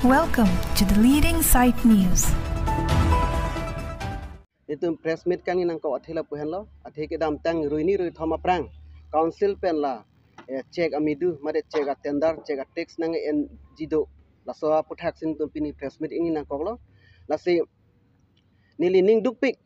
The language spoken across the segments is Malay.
Welcome to the leading site news. Itu press meet kan nang ko athila puhen lo athe ke dam tang ruini rui thoma prang council pen la check amidu mare check tender check tax nang en jido la so puthak sin tum pini press meet ini nang ko lo la si nili ning dukpik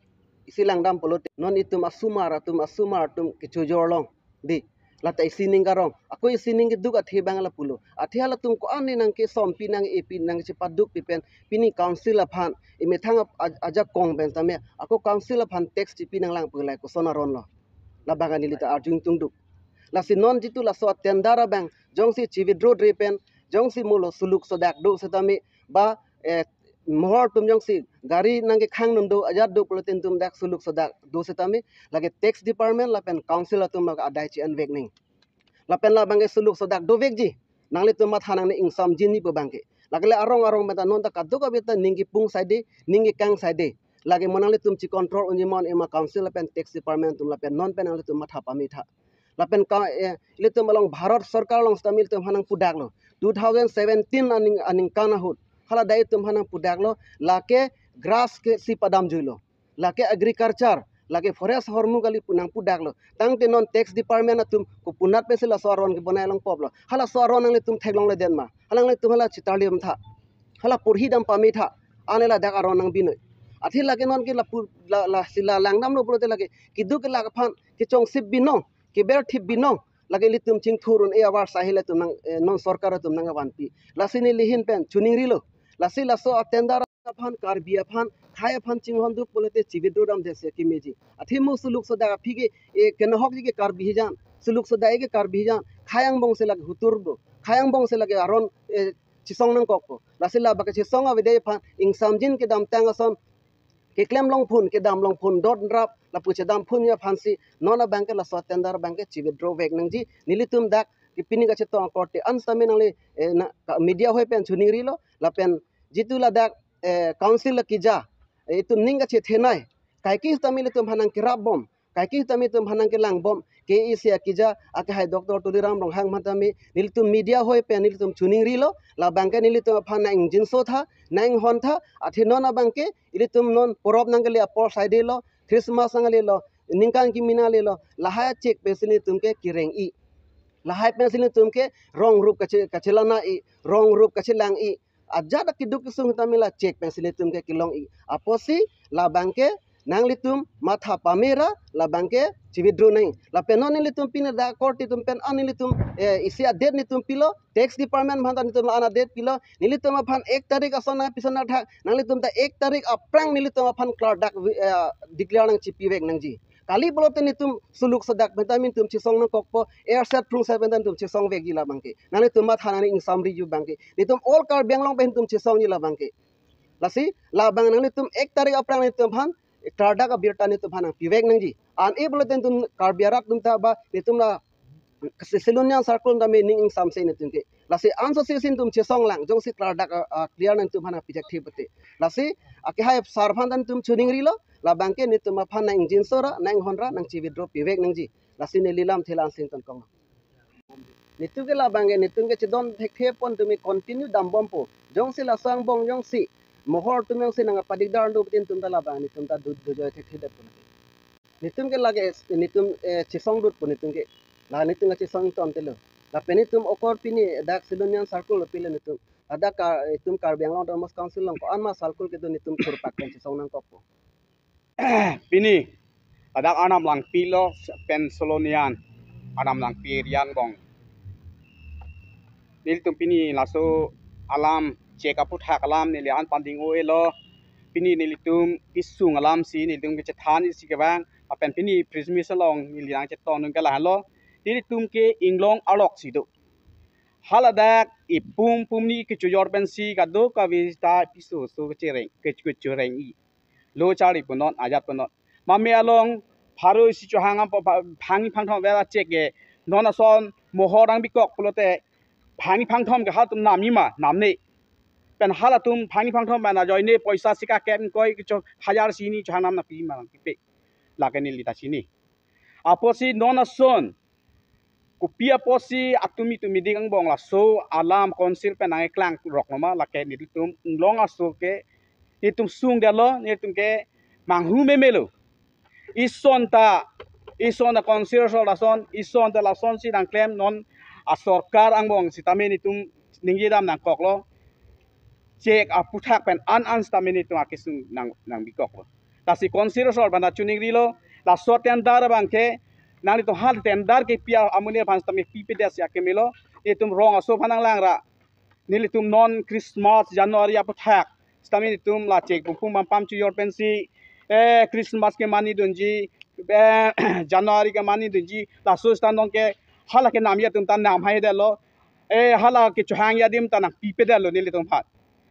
isilang dam polot non itum asumar tum kichu jorlong di la tai sining garong aku sining ke duk athe bangala pulo athe hala tum ko ani nang ke sompi nang epi nang se paduk pipen pini council aphan ime thang aja kong ben tame aku council aphan tax tipi nang lang pulai ko sonaron lo la bagani lita arjung tungduk la si non jitu la so tendara bang jongsi chividro repen jongsi mulo suluk sodak do setame ba mohor tum jongsi gari nang ke khang num do aja do polotin tum dak suluk sodak do setame lage tax department la pen council atum la adai chi an vek ning la pen la bangge suluk sodak do vek ji nangli tum math nang ne insam jini po bangke lagle arong meta non ta kaddo ka beta ningi pung side ningi kang side lage monangli tum chi control unjimon ema council la pen tax department tum la pen non pen angli tum matha pami tha la pen ka ile tum along bharat sarkar long stamil tum hanang pudak lo 2017 aning kana hut hala dai tum hanang pudak lo lake grass ke si padam juilo lake agriculture lage forest hormu gali punang pudak lo tang te non tax department atum ko punat pe sela soron ke bonai long poplo hala soron ang le tum theglong le den ma halang le tum hala chitalium tha hala purhi dam pami tha anela dak aron nang binoi athi lage non ke la sila langnam lo prote lage kidu ke lag phan ke chong sip binong ke ber thip binong lage li tum ching thurun e awar sahile tum nang non sarkar tum nang wanpi lasini lihin pen chuning rilo lasi laso atendar phan karbi phan khai phan chinghon du polete chibidu ram dese kimeji athi mo suluk soda phige e ken hok ji ke karbi jan suluk soda e ke karbi jan khayang bong se lag hutur do khayang bong se lage aron chisong nang kokko lasila baka chisong avide phan ingsamjin ke dam tangason ke klem long phun ke dam long phun dot rap la puche dam phun ya phansi nona bank la so tendar bank chibidro vek nang ji nilitum dak ki pini ga cheto korte ansame nang le media hoi pen chuning rilo la pen jitu la dak council la kija itu ninga che thenai kai ki tamile tum hanang kirab bom kai ki tami tum hanang ke lang bom ke isia kija ake hai doctor tuliram rong hang matami nilitum media hoi pen nilitum chuning rilo la bank nilitum phana injin so tha nang hon tha athi nona bank ilitum non porob nangale apor side lo christmas nangale lo ningkan ki minale lo lahaya check pesini tumke kireng i lahai pesini tumke rong rup kachelana i rong rup kachelang i ajada kiduk sung tamila check pesini tumke kilong i aposi la banke nang litum matha pamera la banke chividro nai la penon litum pina da korti tum pen an litum isia date nitum pilo tax department bhanda nitum ana date pilo nilitum aphan 1 tarik asana pisana thak nang litum ta 1 tarik aprang nilitum aphan klar dak declare nang chipi vek nang ji kali bolote nitum suluk sadak vitamin tum chisong nang kokpo air set prung sa bentan tum chisong vek ji la bangke nang litum ma thana ni samri ju bangke nitum all car benglong ben tum chisong ji la bangke lasi la bang nang litum 1 tarik aprang nitum phan Tarda ka birta ni tum hana pivek nang ji an e boloten tum karbiarak tum ta ba ni tum la selonian circle da me ning samse ni tum ke lasi anso sesin tum chesong lang jong si tarda ka clear nang tum hana pijak thipate lasi ake hai sarphan dan tum chuning rilo la banke ni tum phan nang jin sora nang honra nang chi withdraw pivek nang ji lasi ne lilam thelan sing ton kong nitu ke la bange nitum ke chidon thek thepon tumi continue dam bompo jong si la sang bong jong si mohor tum yang sinang padigdar ndo tin tum dala ba ni tum ta dud do joy thek thida pun nitum ke lage nitum chisong dut pun nitum ke la nitum ke chisong tom telo la penitum okor pini dak silonian circle pile nitum ada ka tum kar banglaw domos council long ko anma circle ke do nitum kurpak pen chisong nang kopo pini adak anam lang pilo pensolonian anam lang pirian bong nilitum pini laso alam check up hak alam ni lian panding oelo pini nilitum isung alam si nilitum ke chethan si ke bang apen pini prismis long ni lian cheton nung kala halo nilitum ke inglong alok si do haladak ipum ni ke chujor ben si ka do ka vista piso so ke chereng ke chureng i lo chari punon ajat punon mame along pharo si chohanga phangi phangthom bela check ge nona son mohorang bikok pulote phangi phangthom ke hatum nami ma namne pen halatum phangi phangthom bana joine paisa sika ken koi cho 1000 sini chanam na pi marang pipe lakeni lita sini aposi nona son kupia posi atumi tu miding ang bong la so alam konsil pen ang klang rok nama la ke ni tum long aso ke ni tum sung de lo ni tum ke manghu memelo ison ta konsil so la son ison ta la son si dang klem non a sarkar ang bong si tami ni tum ninggi dam nang kok lo cek aputhak pen an stami ni tum akisung nang bikok lo ta si konsil so bana chuning ri lo la so ten dar bang ke nang itu hal tendar ke pia amunia pan stami PPDS ya kemelo itum rong aso panang langra nilitum non Christmas Januari aputhak stami itum la cek pum pam chu yor pensi Christmas ke mani dunji Januari ke mani dunji la so stand on ke hala ke nam ya tum tan nam hai de lo hala ke chuhang ya dim tan PPDS lo nilitum phat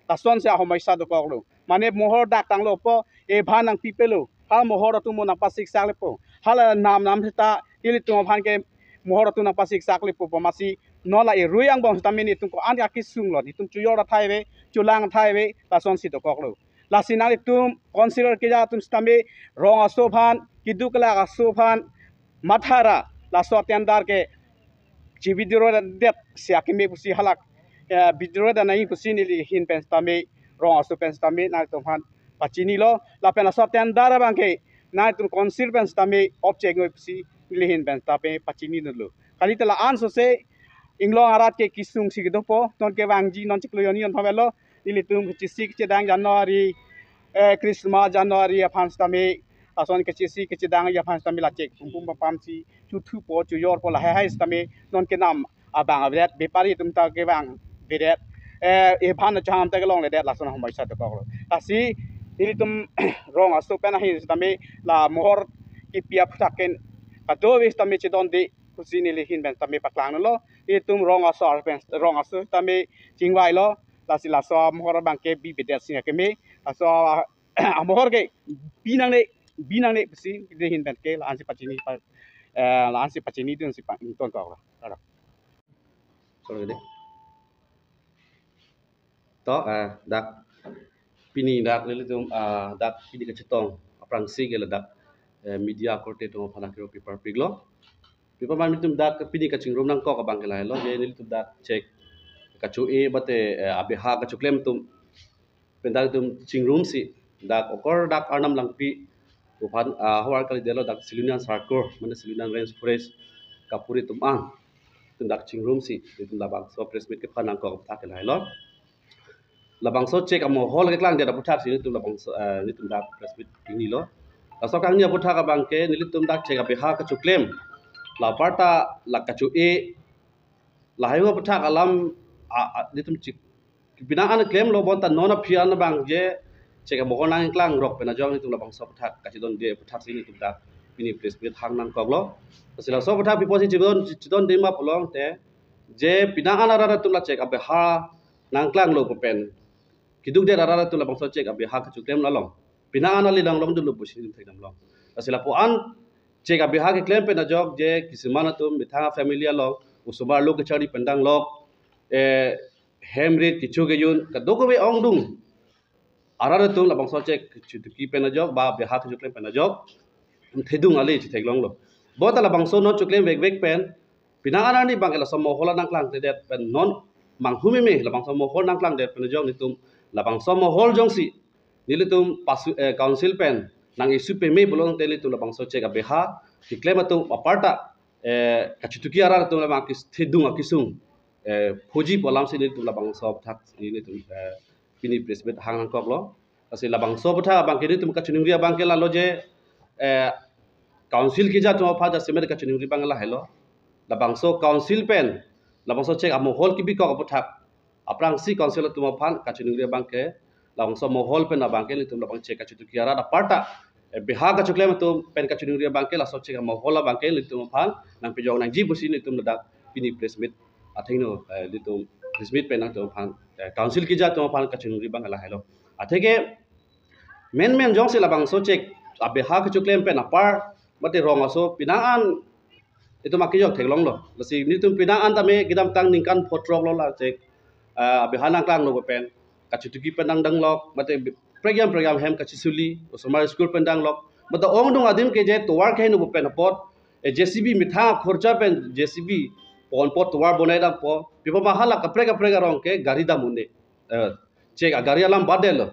ta son se ho mai sa do ko lo mane mohor dak tang lo po bhanang pipelo hal mohor tu mo na pasik sakle po hal nam ta ili tu phan ke mohor tu na pasik sakle po masi nola ruyang bong tamini tu ko an ya kisung lo tum chuyor thai ve chulang thai ve ta son si to kok lo la sinali tum consider ke ja tum stame rong aso phan kidukla aso phan mathara la so tendar ke jibidiro det siakime pusi halak bidiro da nai pusi ni hin pen stame rong aso pen stame na to phan pachini lo la pen so tendar bang ke na tum consider pen stame object ngoi pusi lihin pen tape pachini no lo kali tala an so se inglo arat ke kisung si do po ton ke wangji non chikloyoni on phamelo ili tum chisik chedang Januari Christmas Januari aphan stame ason ke chisi ke chedang ya phan stame la chek pum pam si chu po chu yor po la hai stame non ke nam abang abret bepari tum ta ke wang beret phan cham ta ke long le det la son homai sa to ko ta si ili tum rong aso pen hi stame la mohor ki pia phutaken ado wis tami chidon de kusini lihin ben tami paklang lo itum rong aso tami chingwai lo la sila so mohor bangke bi bedet singa keme aso mohor ke binang ne si lihin ben ke la ansi pachini dun si ton ko la sorry de to dak pini dak lilitum dak pini ke chetong aprang si ke dak media korte to phana kero paper piglo paper man mitum dak pini ka chingrom nang ko ka bangela lo je nil tum dak check ka chu e bate abe ha ka chuklem tum pendal tum chingrom si dak okor dak arnam lang pi to phan hawar kali delo dak silunian sarkor mane silunian range forest kapuri tum ang tum dak chingrom si tum labang so press meet ke phanang ko ka thakela lo labang so check amo hol ke klang dia puthak si tum labang ni tum dak press meet ini lo la so kang nia puthak ka bangke nilitum dak check abe ha ka chuklem la parta la ka chu e la hayo puthak alam nitum chik bina an claim lo bon ta nona phian bang je check amo nang klang rok pena jong nitum labang so puthak ka chidon de puthak si nitum dak pini press meet hang nang kok lo sila so puthak pi posi chidon de ma polong te je bina an ara tum la check abe ha nang klang lo pen kiduk de ara tu labang so check abe ha ka chuklem la long bina an ali dang long dulu pusi nim thekam long sila po an check abe ha ke claim pe na jog je kisimana tum mitha family lo usubar lo ke chari pendang lok hemrit kichu ge yun ka dogo be ong dung ara tu labang so check ki pe na jog ba be ha ke chuklem pe na jog thedung ali chi thek long lo bo ta labang so no chuklem vek pen bina an ni bang ela somo hola nang klang te det pen non manghumi me labang somo hol nang klang det pe na jog ni tum labang somo hol jong si nilitum pasu council pen nang isu pe me bolong tele tu labang so check abe ha ki claim tu aparta kachutuki ara tu labang kis thedung akisung phoji polam si tu labang so thak ni tu pini presbet hang kok lo asi labang so tha bang ke tu kachuning ria bang ke la lo je council ki ja tu pha ja semer kachuning ri bang la hello labang so council pen labang so check amo hol ki bi kok thak aprang si council tu ma phan kachuning ria bang ke labang so mohol pen abang ke litum labang check kachutuki ara da parta biha ka chuklem tu pen kachuning ria bang ke la so check mohol abang ke litum phan nang pejong nang ji busi litum da pini press meet athino litum press meet pen nang tu phan council ki ja tu phan kachuning ri bang la hello athege men jong se labang so check abe ha ka chuklem pen apar mate rong aso pinaan itu makijok theklong lo lasi litum pinaan ta me gidam tang ningkan photrok lo la check abe hanang klang lo pen kachutuki pendang dang lok mate program hem kachisuli usomar school pendang lok mata ong dung adim ke je to war khe nu pen pot JCB mitha khorcha pen JCB pon pot war bonai dam po pipa mahala kapre garong ke gari da munde cek gari alam badel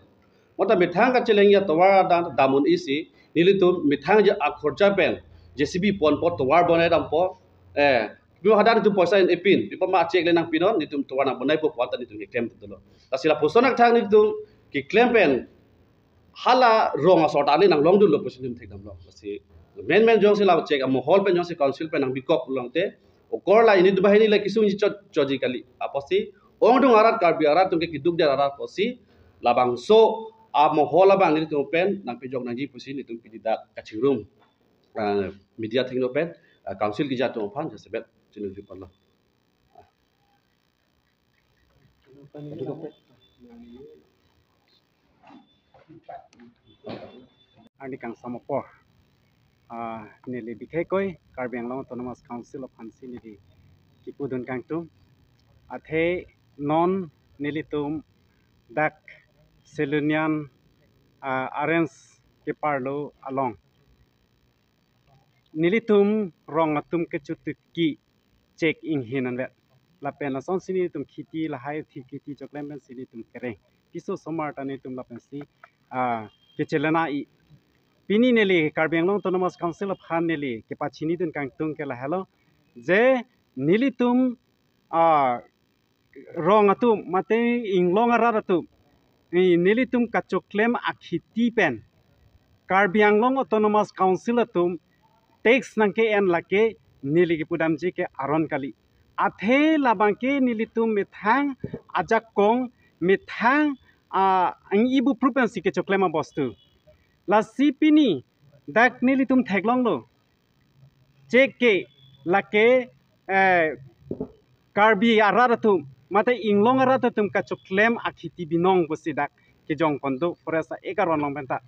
mota mithang ka chelengya tawar damun isi nilitum mithang je khorcha pen JCB pon pot war bonai dam po pipa hadar tu poisa in epin pipa ma cek lenang pinon nitum tawar na bonai po kwanta nitum claim tulo tasila posonak thang nitum ki claim pen hala rong asort ani nang long dun lo position thek dam lo si men jong se la check am hall pen jong se council pen nang bikok long te o kor la ini dubai ni la kisung ji choji kali aposi ong dung arat kar bi arat tung ke kiduk der arat posi labang so am hall abang ni tung pen nang pe jong nang ji posi ni tung pidi da kaching room media thing no pen council ki ja tung phan se bet chinu ji parla ani kang samopor nili bikhe koi Karbi Anglong Autonomous Council of Hansi nili kipudun kang tum athe non nili tum dak selunian arens ke parlo along nili tum rong atum ke chutuki check in hinan vet la pena son sini tum khiti la hai thi khiti choklem ben sini tum kere piso somar tani tum la pensi ke chelana I Pini neli Karbi Anglong Autonomous Council of Han neli ke pachini dun kang tung ke la hello je nili tum rong atum mate inglong ara atum nili tum kachoklem akhiti pen Karbi Anglong Autonomous Council atum tax nang ke en lake nili ke pudam ji ke aron kali athe labang ke nili tum mithang ajak kong mithang ang ibu propensi ke choklema bostu la sipini dak nili tum theklong lo check ke lake Karbi araratum mate inglong araratum ka choklem akhiti binong bosi dak ke jong kondo foresta ekaron long benta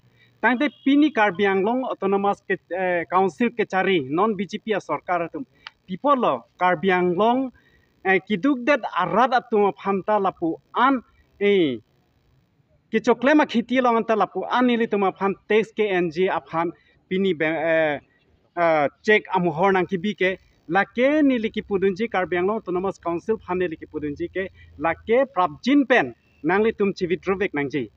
tangte pini Karbi Anglong Autonomous ke council ke chari non BJP sarkar atum people lo Karbi Anglong kiduk det araratum phamta lapu an ke choklema khiti long anta lapu anili tuma phan tax ke NG aphan pini check amuhor nang kibi ke lake nili ki pudunji Karbi Anglong Autonomous Council phan nili ki pudunji ke lake prabjin pen nangli tum chivitrovek nangji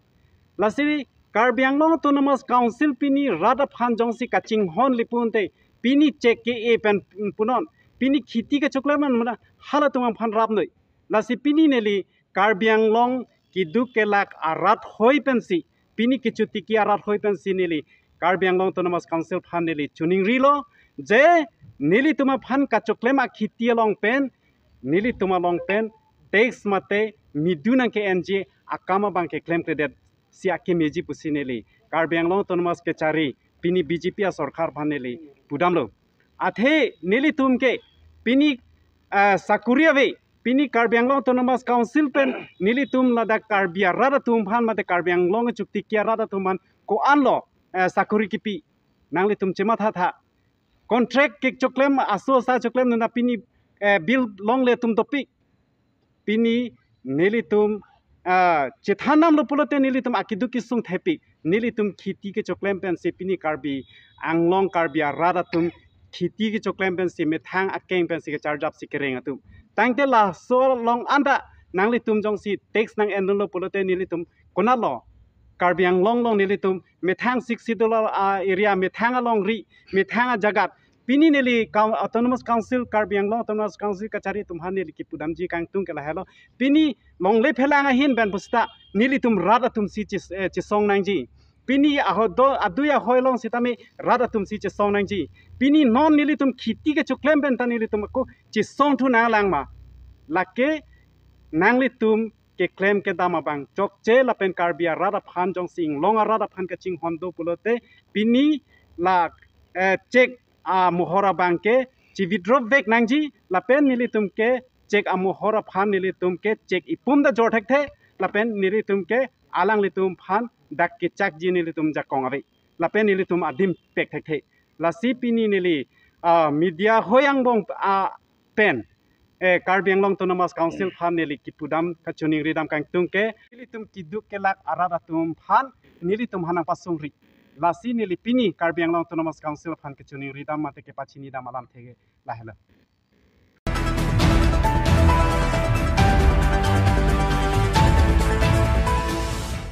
lasiri Karbi Anglong Autonomous Council pini rada phan jongsi kaching hon lipunte pini check ke e pen punon pini khiti ke choklema mana hala tuma phan rabnoi lasi pini nili Karbi Anglong kiduk ke lak arat hoi pensi pini kichuti ki arat hoi pensi nili Karbi Anglong Autonomous Council phan nili chuning rilo je nili tuma phan ka choklema khiti long pen nili tuma long pen tax mate midunang ke NG akama bang ke claim credit si akke meji pusi nili Karbi Anglong Autonomous ke chari pini BJP sarkar phan nili pudamlo athe nili tum ke pini sakuria ve pini Karbi Anglong Autonomous Council pen nili tum ladak Karbi arada tum phan mate Karbi Anglong chukti ki arada tuman ko anlo sakuri kipi nangli tum chema tha contract ke choklem aso sa choklem na pini bill long le tum topi pini nili tum chethanam lo pulote nili tum akidu kisung thepi nili tum khiti ke choklem pen se pini Karbi Anglong Karbi arada tum khiti ke choklem pen se methang akeng pen se ke charge up sikering atum tangte la so long anda nangli tum jong si tax nang enlo pulote nili tum konalo Karbi Anglong long nili tum methang $60 area methang along ri methang jagat pini nili Autonomous Council Karbi Anglong Autonomous Council kachari tum han nili ki pudamji kang tung kala hello pini long le phelanga hin ban pusta nili tum rada tum si song nangji pini ahodo aduya hoilong sitame rada tum si song nangji pini non nili tum khiti ke choklem ben ta nili tum ko song thu na langma lake nangli tum ke claim ke dama bang chok che la pen Karbi rada phan jong sing long rada phan ke ching hondo pulote pini la check muhora bang ke chi withdraw vek nangji la pen nili tum ke check muhora phan nili tum ke check ipum da jor thek the la pen nili tum ke alang li tum phan dak ke chak ji nili tum jakong ave la pen nili tum adim pek thek the la si pini nili media hoyang bong pen Karbi Anglong Autonomous Council phan nili kipudam kachuning ridam kang tungke nili tum kiduk ke lak arada tum phan nili tum hanang pasung ri lasi ni lipini Karbi Anglong Autonomous Council fan ke chuni ridam mate ke pachini dam alam thege lahela